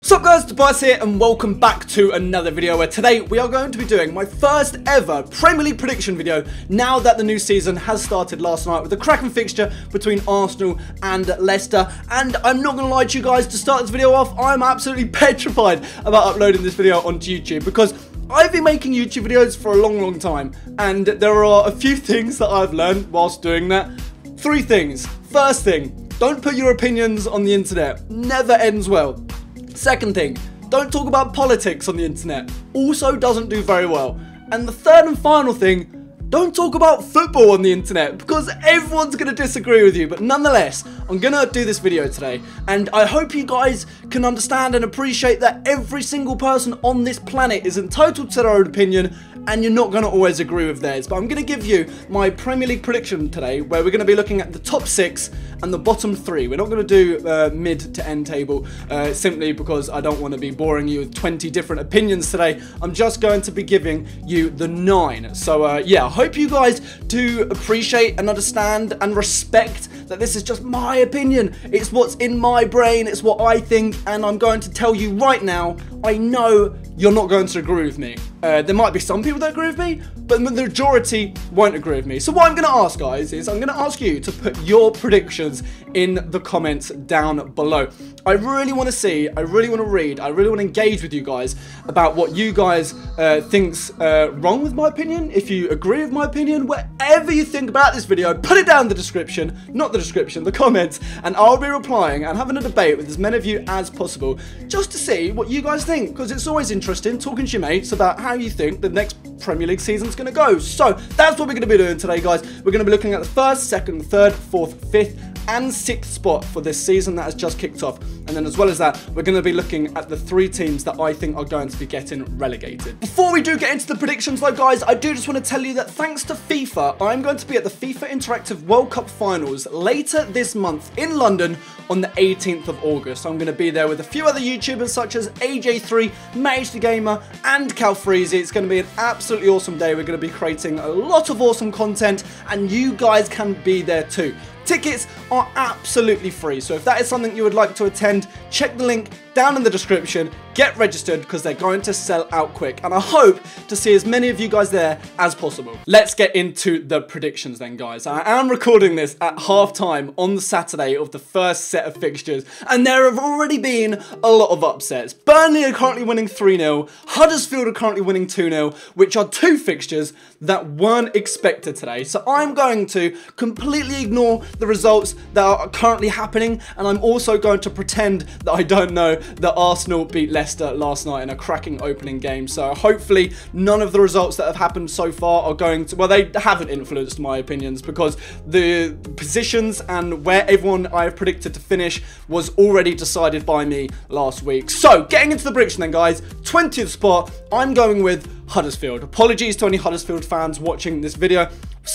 Sup guys, Tobias here and welcome back to another video where today we are going to be doing my first ever Premier League prediction video now that the new season has started last night with a cracking fixture between Arsenal and Leicester. And I'm not going to lie to you guys, to start this video off, I'm absolutely petrified about uploading this video onto YouTube because I've been making YouTube videos for a long time and there are a few things that I've learned whilst doing that. Three things. First thing, don't put your opinions on the internet. Never ends well. Second thing, don't talk about politics on the internet. Also doesn't do very well. And the third and final thing, don't talk about football on the internet because everyone's going to disagree with you. But nonetheless, I'm going to do this video today. And I hope you guys can understand and appreciate that every single person on this planet is entitled to their own opinion and you're not going to always agree with theirs. But I'm going to give you my Premier League prediction today where we're going to be looking at the top 6 and the bottom 3. We're not going to do mid to end table simply because I don't want to be boring you with 20 different opinions today. I'm just going to be giving you the 9. So yeah, I hope you guys do appreciate and understand and respect that this is just my opinion. It's what's in my brain, it's what I think, and I'm going to tell you right now, I know you're not going to agree with me. There might be some people that agree with me, but the majority won't agree with me. So what I'm going to ask, guys, is I'm going to ask you to put your predictions in the comments down below. I really want to see, I really want to read, I really want to engage with you guys about what you guys think's wrong with my opinion. If you agree with my opinion, whatever you think about this video, put it down in the description, not the description, the comments, and I'll be replying and having a debate with as many of you as possible just to see what you guys think, because it's always interesting talking to your mates about how you think the next Premier League season's going to go. So that's what we're going to be doing today, guys. We're going to be looking at the first, second, third, fourth, fifth, and 6th spot for this season that has just kicked off. And then as well as that, we're going to be looking at the 3 teams that I think are going to be getting relegated. Before we do get into the predictions though, guys, I do just want to tell you that thanks to FIFA, I'm going to be at the FIFA Interactive World Cup Finals later this month in London on the 18th of August. I'm going to be there with a few other YouTubers such as AJ3, Mage the Gamer, and Calfreezy. It's going to be an absolutely awesome day. We're going to be creating a lot of awesome content and you guys can be there too. Tickets are absolutely free, so if that is something you would like to attend, check the link down in the description, get registered because they're going to sell out quick, and I hope to see as many of you guys there as possible. Let's get into the predictions then, guys. I am recording this at half-time on the Saturday of the first set of fixtures, and there have already been a lot of upsets. Burnley are currently winning 3-0, Huddersfield are currently winning 2-0, which are 2 fixtures that weren't expected today, so I'm going to completely ignore the results that are currently happening, and I'm also going to pretend that I don't know that Arsenal beat Leicester last night in a cracking opening game. So hopefully none of the results that have happened so far are going to, well, they haven't influenced my opinions because the positions and where everyone I have predicted to finish was already decided by me last week. So getting into the prediction then, guys, 20th spot, I'm going with Huddersfield. Apologies to any Huddersfield fans watching this video.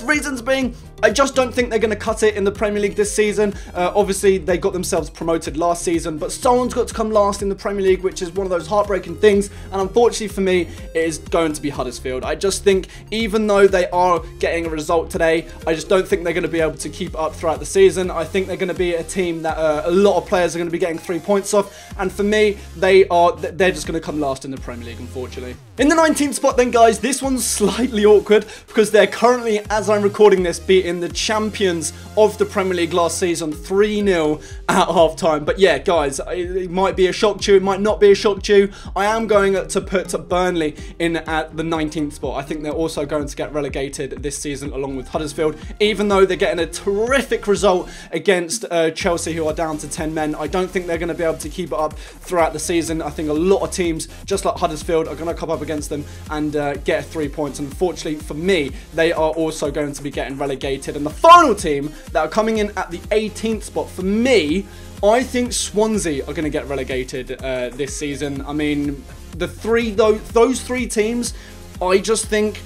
Reasons being, I just don't think they're going to cut it in the Premier League this season. Obviously, they got themselves promoted last season, but someone's got to come last in the Premier League, which is one of those heartbreaking things. And unfortunately for me, it is going to be Huddersfield. I just think, even though they are getting a result today, I just don't think they're going to be able to keep up throughout the season. I think they're going to be a team that a lot of players are going to be getting 3 points off. And for me, they're just going to come last in the Premier League, unfortunately. In the 19th spot then, guys, this one's slightly awkward because they're currently, as I'm recording this, beating the champions of the Premier League last season 3-0 at half-time. But yeah, guys, it might be a shock to you, it might not be a shock to you. I am going to put Burnley in at the 19th spot. I think they're also going to get relegated this season along with Huddersfield, even though they're getting a terrific result against Chelsea, who are down to 10 men. I don't think they're going to be able to keep it up throughout the season. I think a lot of teams, just like Huddersfield, are going to come up against them and get 3 points. And unfortunately for me, they are also going to be getting relegated. And the final team that are coming in at the 18th spot, for me, I think Swansea are going to get relegated this season. I mean, those 3 teams, I just think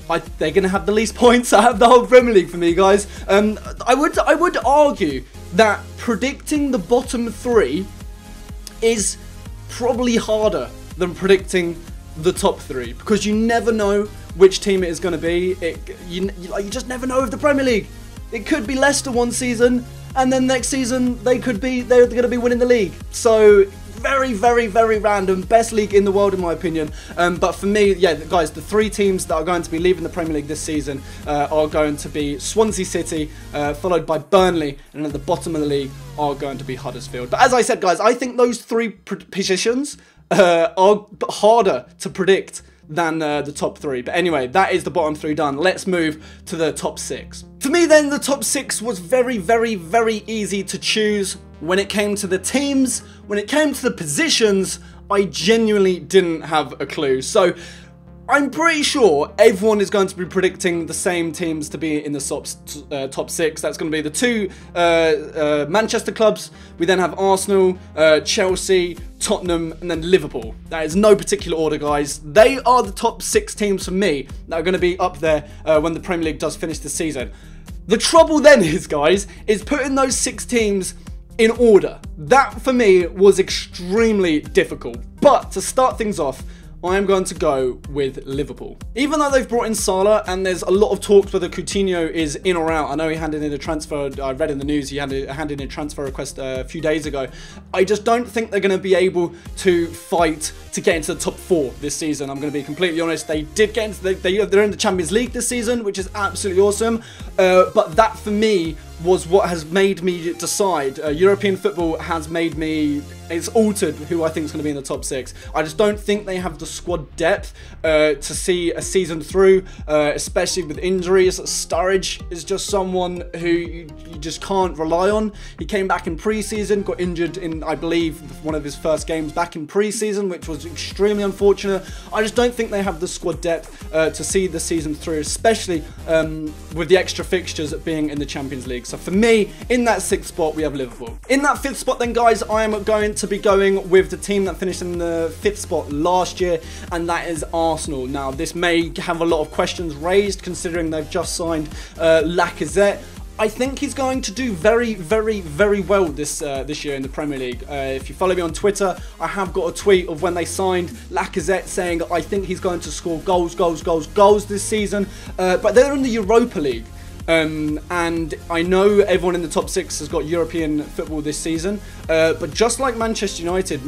they're going to have the least points out of the whole Premier League for me, guys. I would argue that predicting the bottom 3 is probably harder than predicting the top 3 because you never know which team it is going to be. You just never know with the Premier League. It could be Leicester one season and then next season they're going to be winning the league. So very, very, very random. Best league in the world, in my opinion. But for me, yeah, guys, the 3 teams that are going to be leaving the Premier League this season are going to be Swansea City, followed by Burnley, and at the bottom of the league are going to be Huddersfield. But as I said, guys, I think those 3 positions are harder to predict than the top 3. But anyway, that is the bottom 3 done. Let's move to the top 6. For me then, the top 6 was very, very, very easy to choose. When it came to the teams, when it came to the positions, I genuinely didn't have a clue. So I'm pretty sure everyone is going to be predicting the same teams to be in the top 6. That's going to be the 2 Manchester clubs. We then have Arsenal, Chelsea, Tottenham, and then Liverpool. That is no particular order, guys. They are the top 6 teams for me that are going to be up there when the Premier League does finish the season. The trouble then is, guys, is putting those 6 teams in order. That, for me, was extremely difficult. But to start things off, I am going to go with Liverpool. Even though they've brought in Salah and there's a lot of talks whether Coutinho is in or out. I know he handed in a transfer, I read in the news, he handed in a transfer request a few days ago. I just don't think they're going to be able to fight to get into the top 4 this season. I'm going to be completely honest. They did get into they're in the Champions League this season, which is absolutely awesome. But that for me was what has made me decide. European football has made me, it's altered who I think is going to be in the top 6. I just don't think they have the squad depth to see a season through, especially with injuries. Sturridge is just someone who you just can't rely on. He came back in pre-season, got injured in, I believe, one of his first games back in pre-season, which was extremely unfortunate. I just don't think they have the squad depth to see the season through, especially with the extra fixtures being in the Champions League. So for me, in that 6th spot, we have Liverpool. In that 5th spot then, guys, I am going to be going with the team that finished in the 5th spot last year, and that is Arsenal. Now, this may have a lot of questions raised, considering they've just signed Lacazette. I think he's going to do very, very, very well this year in the Premier League. If you follow me on Twitter, I have got a tweet of when they signed Lacazette saying I think he's going to score goals this season. But they're in the Europa League. And I know everyone in the top 6 has got European football this season, but just like Manchester United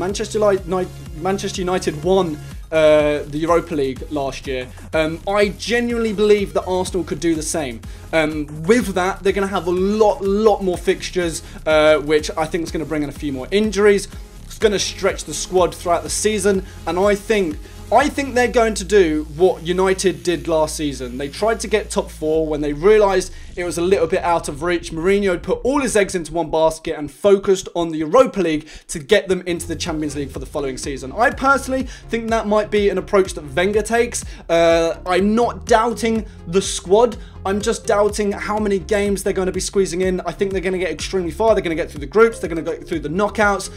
won the Europa League last year. I genuinely believe that Arsenal could do the same. With that, they're going to have a lot more fixtures, which I think is going to bring in a few more injuries. It's going to stretch the squad throughout the season, and I think they're going to do what United did last season. They tried to get top 4 when they realised it was a little bit out of reach. Mourinho put all his eggs into one basket and focused on the Europa League to get them into the Champions League for the following season. I personally think that might be an approach that Wenger takes. I'm not doubting the squad. I'm just doubting how many games they're going to be squeezing in. I think they're going to get extremely far. They're going to get through the groups. They're going to go through the knockouts,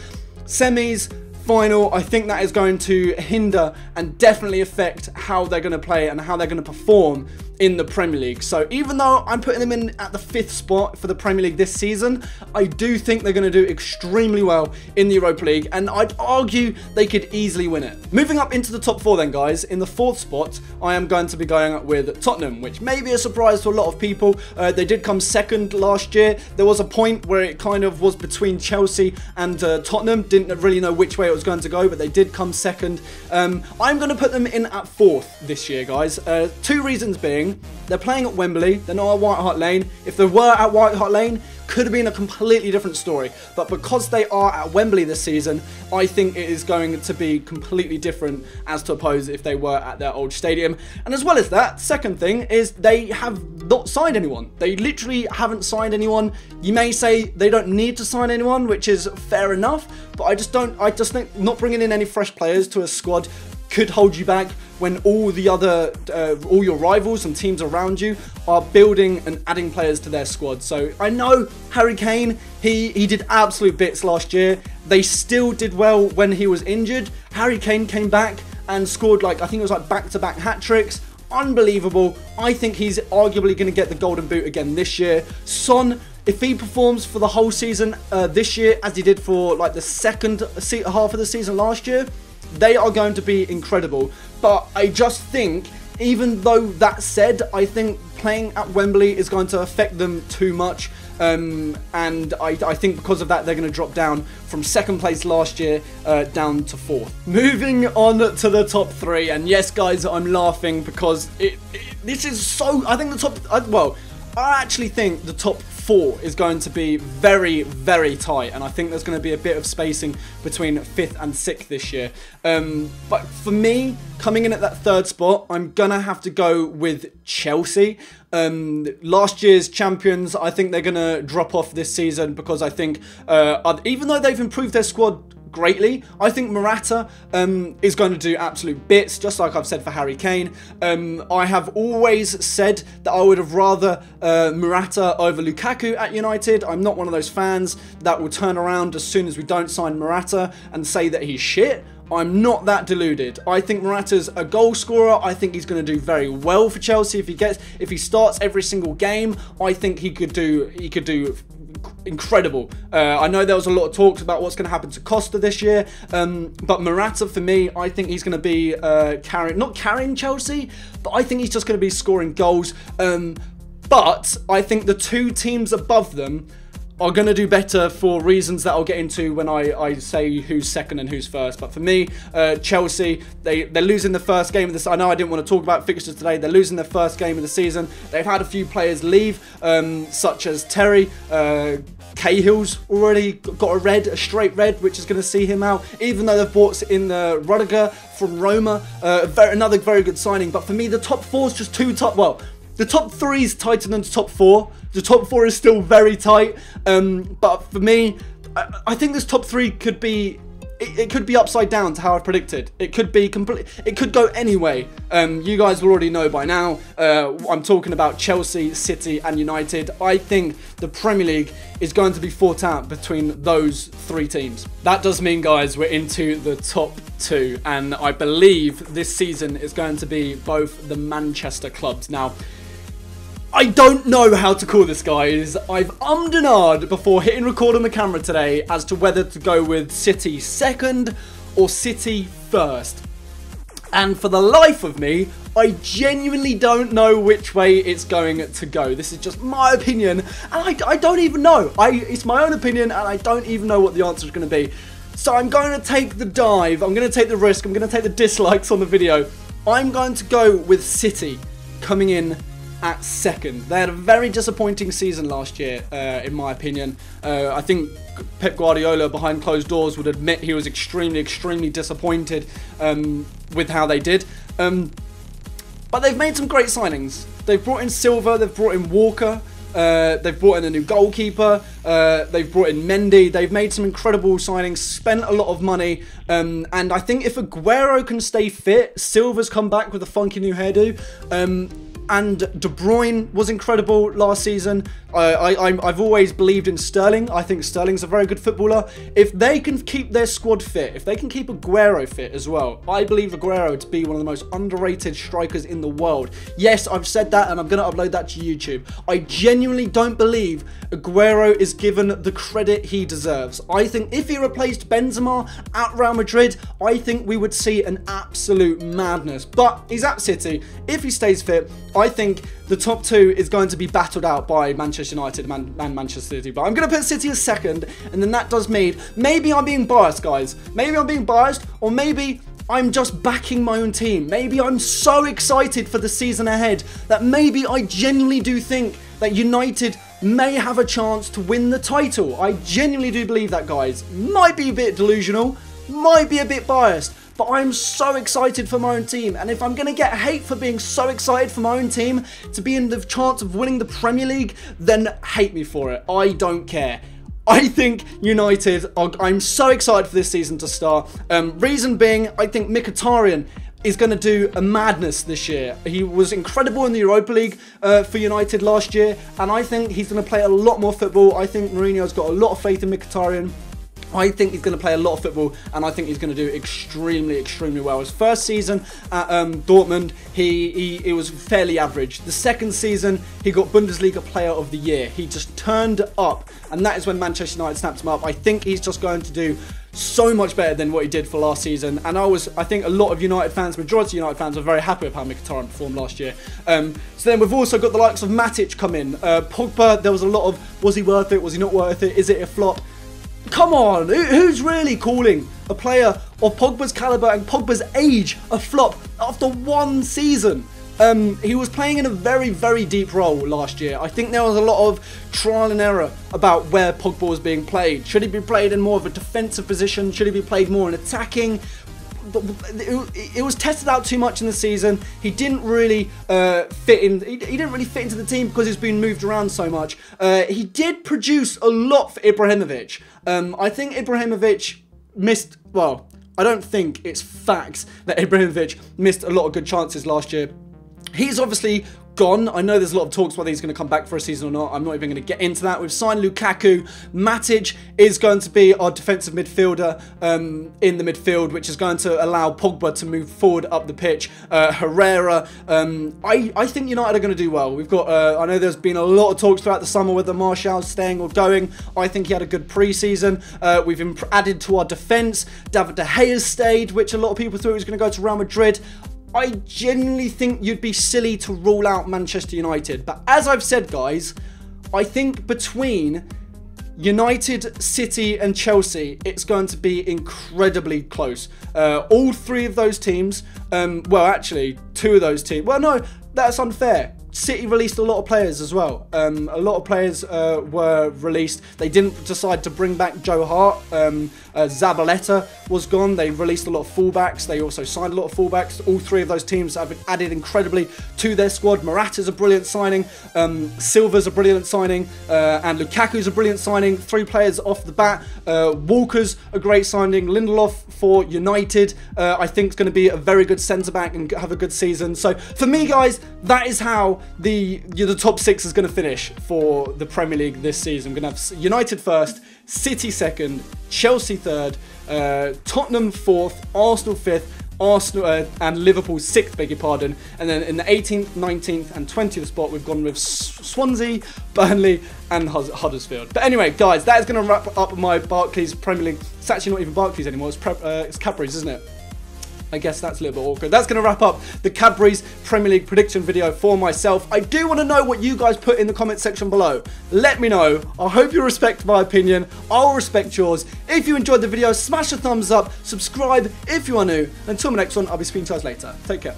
semis, final. I think that is going to hinder and definitely affect how they're going to play and how they're going to perform in the Premier League. So even though I'm putting them in at the 5th spot for the Premier League this season, I do think they're going to do extremely well in the Europa League, and I'd argue they could easily win it. Moving up into the top 4 then, guys, in the 4th spot, I am going to be going with Tottenham, which may be a surprise to a lot of people. They did come 2nd last year. There was a point where it kind of was between Chelsea and Tottenham. Didn't really know which way it was going to go, but they did come 2nd. I'm going to put them in at 4th this year, guys. 2 reasons being, they're playing at Wembley. They're not at White Hart Lane. If they were at White Hart Lane, could have been a completely different story. But because they are at Wembley this season, I think it is going to be completely different as to oppose if they were at their old stadium. And as well as that, second thing is they have not signed anyone. They literally haven't signed anyone. You may say they don't need to sign anyone, which is fair enough. But I just think not bringing in any fresh players to a squad could hold you back when all the other, all your rivals and teams around you are building and adding players to their squad. So I know Harry Kane, he did absolute bits last year. They still did well when he was injured. Harry Kane came back and scored like, I think it was like back-to-back hat-tricks. Unbelievable. I think he's arguably going to get the Golden Boot again this year. Son, if he performs for the whole season this year as he did for like the second half of the season last year, they are going to be incredible. But I just think, even though that said, I think playing at Wembley is going to affect them too much. And I think because of that, they're going to drop down from 2nd place last year down to 4th. Moving on to the top 3, and yes, guys, I'm laughing because this is so. I think the top. I actually think the top 4 is going to be very, very tight, and I think there's going to be a bit of spacing between 5th and 6th this year. But for me, coming in at that 3rd spot, I'm going to have to go with Chelsea. Last year's champions, I think they're going to drop off this season because I think, even though they've improved their squad greatly, I think Morata is going to do absolute bits, just like I've said for Harry Kane. I have always said that I would have rather Morata over Lukaku at United. I'm not one of those fans that will turn around as soon as we don't sign Morata and say that he's shit. I'm not that deluded. I think Morata's a goal scorer. I think he's going to do very well for Chelsea if he starts every single game. I think he could do incredible. I know there was a lot of talks about what's going to happen to Costa this year, but Morata, for me, I think he's going to be not carrying Chelsea, but I think he's just going to be scoring goals. But I think the 2 teams above them are going to do better for reasons that I'll get into when I say who's 2nd and who's 1st. But for me, Chelsea, they're losing the first game of this. I know I didn't want to talk about fixtures today. They're losing their first game of the season. They've had a few players leave, such as Terry. Cahill's already got a straight red, which is going to see him out. Even though they've bought in the Rudiger from Roma, another very good signing. But for me, the top 4 is just too top. Well, the top 3 is tighter than the top 4. The top 4 is still very tight. But for me, I think this top 3 could be. It could be upside down to how I predicted. It could be complete. It could go any way. You guys will already know by now. I'm talking about Chelsea, City, and United. I think the Premier League is going to be fought out between those 3 teams. That does mean, guys, we're into the top 2, and I believe this season is going to be both the Manchester clubs. Now, I don't know how to call this, guys. I've ummed and ahed before hitting record on the camera today as to whether to go with City 2nd or City 1st. And for the life of me, I genuinely don't know which way it's going to go. This is just my opinion, and I don't even know. It's my own opinion, and I don't even know what the answer is going to be. So I'm going to take the dive. I'm going to take the risk. I'm going to take the dislikes on the video. I'm going to go with City coming in at 2nd. They had a very disappointing season last year, in my opinion. I think Pep Guardiola, behind closed doors, would admit he was extremely disappointed with how they did. But they've made some great signings. They've brought in Silva, they've brought in Walker, they've brought in a new goalkeeper, they've brought in Mendy. They've made some incredible signings, spent a lot of money, and I think if Aguero can stay fit, Silva's come back with a funky new hairdo, and De Bruyne was incredible last season. I've always believed in Sterling. I think Sterling's a very good footballer. If they can keep their squad fit, if they can keep Aguero fit as well, I believe Aguero to be one of the most underrated strikers in the world. Yes, I've said that, and I'm going to upload that to YouTube. I genuinely don't believe Aguero is given the credit he deserves. I think if he replaced Benzema at Real Madrid, I think we would see an absolute madness. But he's at City. If he stays fit, I think the top 2 is going to be battled out by Manchester United and Manchester City. But I'm going to put City as 2nd, and then that does mean maybe I'm being biased, guys. Maybe I'm being biased, or maybe I'm just backing my own team. Maybe I'm so excited for the season ahead that maybe I genuinely do think that United may have a chance to win the title. I genuinely do believe that, guys. Might be a bit delusional, might be a bit biased, but I'm so excited for my own team. And if I'm going to get hate for being so excited for my own team to be in the chance of winning the Premier League, then hate me for it. I don't care. I think United, I'm so excited for this season to start. Reason being, I think Mkhitaryan is going to do a madness this year. He was incredible in the Europa League for United last year, and I think he's going to play a lot more football. I think Mourinho's got a lot of faith in Mkhitaryan. I think he's going to play a lot of football, and I think he's going to do extremely well. His first season at Dortmund, he was fairly average. The second season, he got Bundesliga Player of the Year. He just turned up, and that is when Manchester United snapped him up. I think he's just going to do so much better than what he did for last season. And I think a lot of United fans, majority of United fans, are very happy with how Mkhitaryan performed last year. So then we've also got the likes of Matic come in. Pogba, there was a lot of, was he worth it? Was he not worth it? Is it a flop? Come on, who's really calling a player of Pogba's caliber and Pogba's age a flop after one season? He was playing in a very, very deep role last year. I think there was a lot of trial and error about where Pogba was being played. Should he be played in more of a defensive position? Should he be played more in attacking? It was tested out too much in the season. He didn't really fit in. He didn't really fit into the team because he's been moved around so much. He did produce a lot for Ibrahimovic. I think Ibrahimovic missed. Well, I don't think it's facts that Ibrahimovic missed a lot of good chances last year. He's obviously gone. I know there's a lot of talks whether he's going to come back for a season or not. I'm not even going to get into that. We've signed Lukaku. Matic is going to be our defensive midfielder in the midfield, which is going to allow Pogba to move forward up the pitch. Herrera. I think United are going to do well. We've got. I know there's been a lot of talks throughout the summer whether Martial's staying or going. I think he had a good pre-season. We've added to our defence. David De Gea's stayed, which a lot of people thought he was going to go to Real Madrid. I genuinely think you'd be silly to rule out Manchester United. But as I've said, guys, I think between United, City and Chelsea, it's going to be incredibly close. All three of those teams, well, actually, two of those teams. Well, no, that's unfair. City released a lot of players as well. A lot of players were released. They didn't decide to bring back Joe Hart. Zabaleta was gone. They released a lot of fullbacks. They also signed a lot of fullbacks. All three of those teams have been added incredibly to their squad. Morata's a brilliant signing. Silva's a brilliant signing. And Lukaku's a brilliant signing. 3 players off the bat. Walker's a great signing. Lindelof for United, I think is going to be a very good centre-back and have a good season. So for me, guys, that is how the top 6 is going to finish for the Premier League this season. We're going to have United first, City second, Chelsea third, Tottenham 4th, Arsenal 5th, Arsenal and Liverpool 6th, beg your pardon. And then in the 18th, 19th and 20th spot, we've gone with Swansea, Burnley and Huddersfield. But anyway, guys, that is going to wrap up my Barclays Premier League. It's actually not even Barclays anymore. It's Cadbury's, isn't it? I guess that's a little bit awkward. That's going to wrap up the Cadbury's Premier League prediction video for myself. I do want to know what you guys put in the comment section below. Let me know. I hope you respect my opinion. I'll respect yours. If you enjoyed the video, smash a thumbs up. Subscribe if you are new. Until my next one, I'll be speaking to you guys later. Take care.